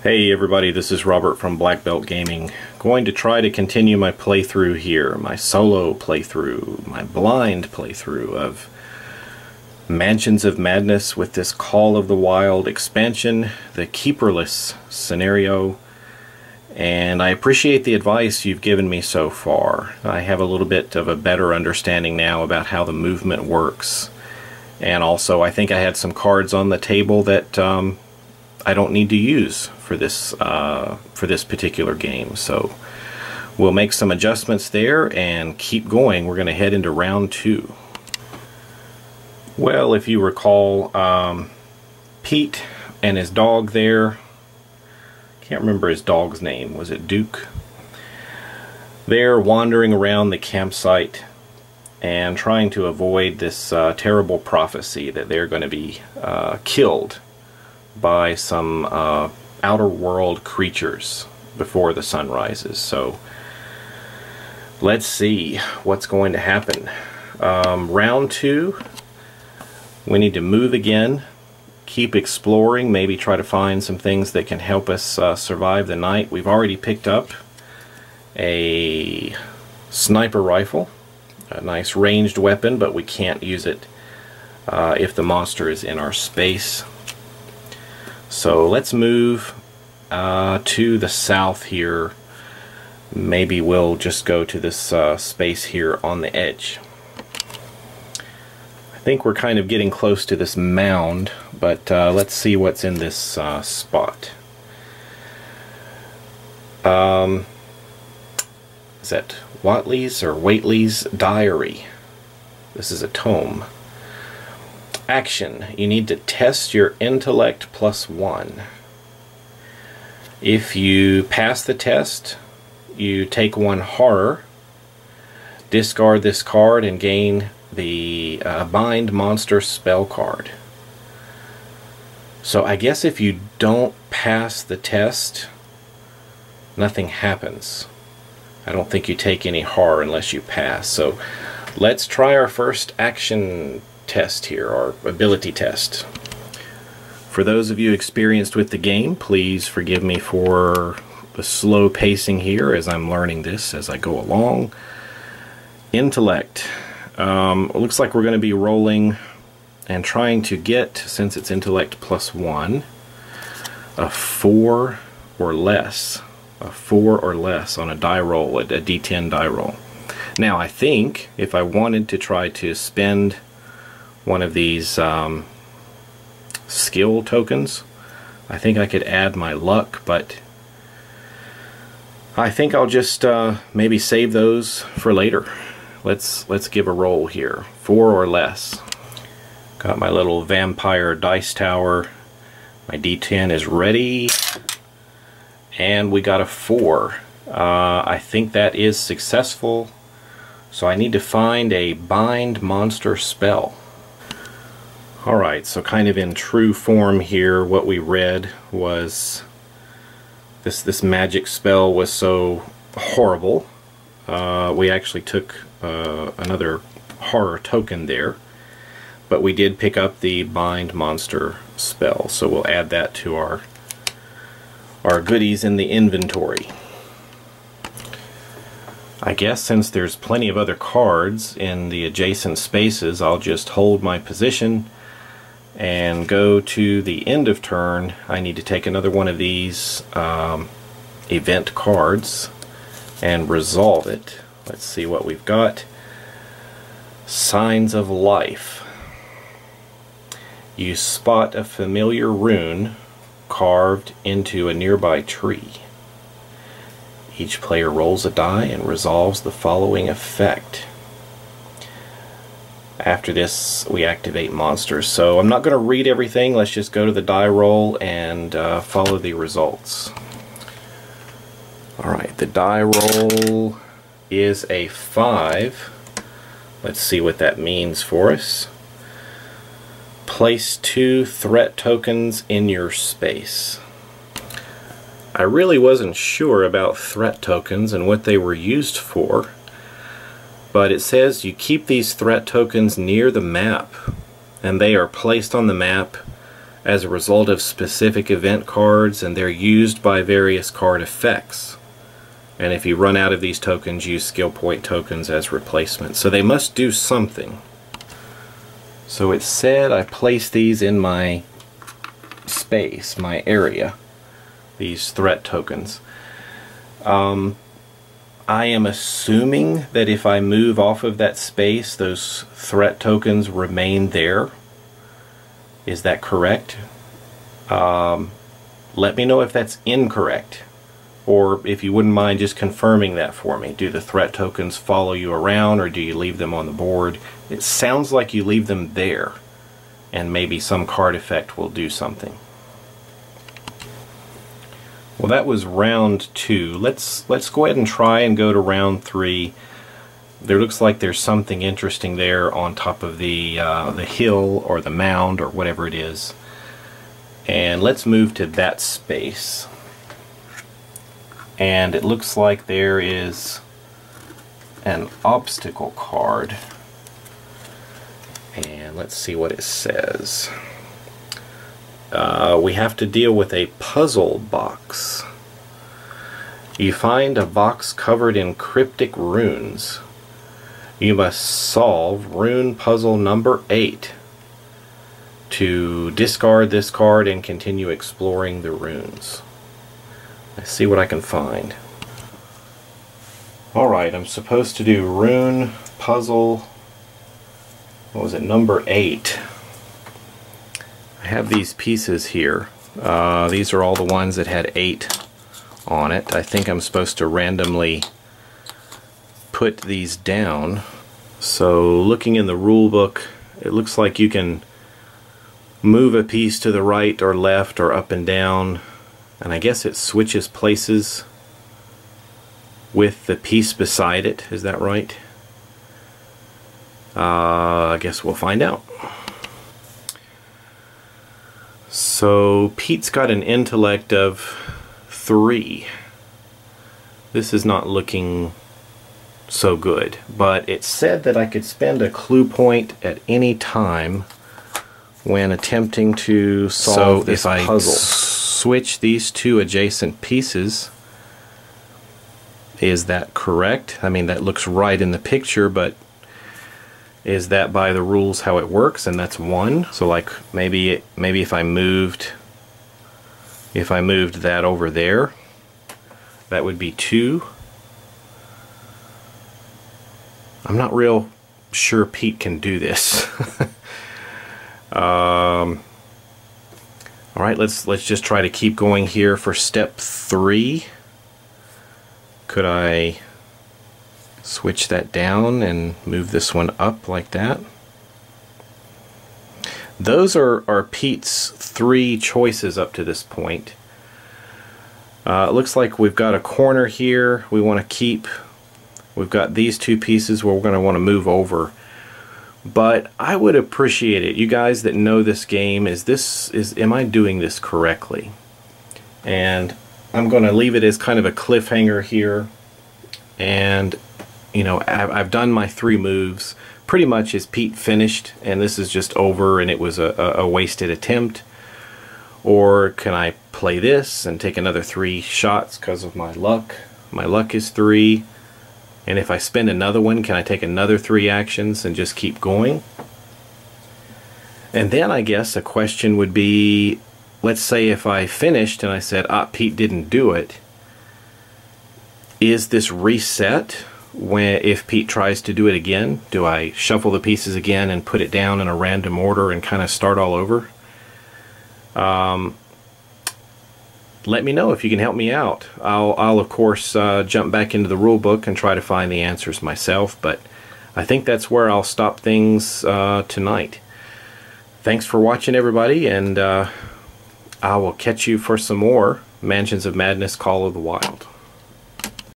Hey everybody, this is Robert from Black Belt Gaming. Going to try to continue my playthrough here, my solo playthrough, my blind playthrough of Mansions of Madness with this Call of the Wild expansion, the keeperless scenario, and I appreciate the advice you've given me so far. I have a little bit of a better understanding now about how the movement works, and also I think I had some cards on the table that I don't need to use for this particular game. So we'll make some adjustments there and keep going. We're going to head into round 2. Well, if you recall, Pete and his dog there, can't remember his dog's name, was it Duke? They're wandering around the campsite and trying to avoid this terrible prophecy that they're going to be killed by some outer world creatures before the sun rises. So let's see what's going to happen. Round 2, we need to move again, keep exploring, maybe try to find some things that can help us survive the night. We've already picked up a sniper rifle, a nice ranged weapon, but we can't use it if the monster is in our space. So let's move to the south here. Maybe we'll just go to this space here on the edge. I think we're kind of getting close to this mound, but let's see what's in this spot. Is that Whatley's or Whately's Diary? This is a tome. Action. You need to test your intellect +1. If you pass the test, you take 1 horror, discard this card, and gain the Bind Monster spell card. So I guess if you don't pass the test, nothing happens. I don't think you take any horror unless you pass. So let's try our first action test here, our ability test. For those of you experienced with the game, please forgive me for the slow pacing here as I'm learning this as I go along. Intellect. Looks like we're going to be rolling and trying to get, since it's intellect +1, a 4 or less. A 4 or less on a die roll, a D10 die roll. Now I think if I wanted to try to spend one of these skill tokens, I think I could add my luck, but I think I'll just maybe save those for later. Let's give a roll here. 4 or less. Got my little vampire dice tower. My D10 is ready, and we got a 4. I think that is successful, so I need to find a Bind Monster spell. Alright, so kind of in true form here, what we read was this magic spell was so horrible. We actually took another horror token there, but we did pick up the Bind Monster spell, so we'll add that to our goodies in the inventory. I guess since there's plenty of other cards in the adjacent spaces, I'll just hold my position and go to the end of turn. I need to take another one of these event cards and resolve it. Let's see what we've got. Signs of Life. You spot a familiar rune carved into a nearby tree. Each player rolls a die and resolves the following effect. After this, we activate monsters. So I'm not going to read everything. Let's just go to the die roll and follow the results. Alright, the die roll is a 5. Let's see what that means for us. Place 2 threat tokens in your space. I really wasn't sure about threat tokens and what they were used for, but it says you keep these threat tokens near the map, and they are placed on the map as a result of specific event cards, and they're used by various card effects. And if you run out of these tokens, use skill point tokens as replacement. So they must do something. So it said I place these in my space, my area, these threat tokens. I am assuming that if I move off of that space, those threat tokens remain there. Is that correct? Let me know if that's incorrect, or if you wouldn't mind just confirming that for me. Do the threat tokens follow you around, or do you leave them on the board? It sounds like you leave them there, and maybe some card effect will do something. Well, that was round 2. Let's go ahead and try and go to round 3. There looks like there's something interesting there on top of the hill or the mound or whatever it is. And let's move to that space. And it looks like there is an obstacle card. And let's see what it says. We have to deal with a puzzle box. You find a box covered in cryptic runes. You must solve rune puzzle number 8 to discard this card and continue exploring the runes. Let's see what I can find. Alright, I'm supposed to do rune puzzle, what was it, number 8. I have these pieces here. These are all the ones that had 8 on it. I think I'm supposed to randomly put these down. So looking in the rule book, it looks like you can move a piece to the right or left or up and down, and I guess it switches places with the piece beside it. Is that right? I guess we'll find out. So Pete's got an intellect of 3. This is not looking so good, but it said that I could spend a clue point at any time when attempting to solve this puzzle. So if I switch these 2 adjacent pieces, is that correct? I mean, that looks right in the picture, but is that by the rules how it works? And that's 1. So like maybe if I moved that over there, that would be 2. I'm not real sure Pete can do this. Alright, let's just try to keep going here for step 3. Could I switch that down and move this one up like that? Those are Pete's 3 choices up to this point. It looks like we've got a corner here we want to keep. We've got these 2 pieces where we're going to want to move over. But I would appreciate it, you guys that know this game, am I doing this correctly? And I'm going to leave it as kind of a cliffhanger here. And you know, I've done my 3 moves. Pretty much is Pete finished and this is just over and it was a wasted attempt? Or can I play this and take another 3 shots because of my luck? My luck is 3. And if I spend another one, can I take another 3 actions and just keep going? And then I guess a question would be, let's say if I finished and I said, Pete didn't do it, is this reset if Pete tries to do it again? Do I shuffle the pieces again and put it down in a random order and kind of start all over? Let me know if you can help me out. I'll of course jump back into the rule book and try to find the answers myself, but I think that's where I'll stop things tonight. Thanks for watching, everybody, and I will catch you for some more Mansions of Madness Call of the Wild.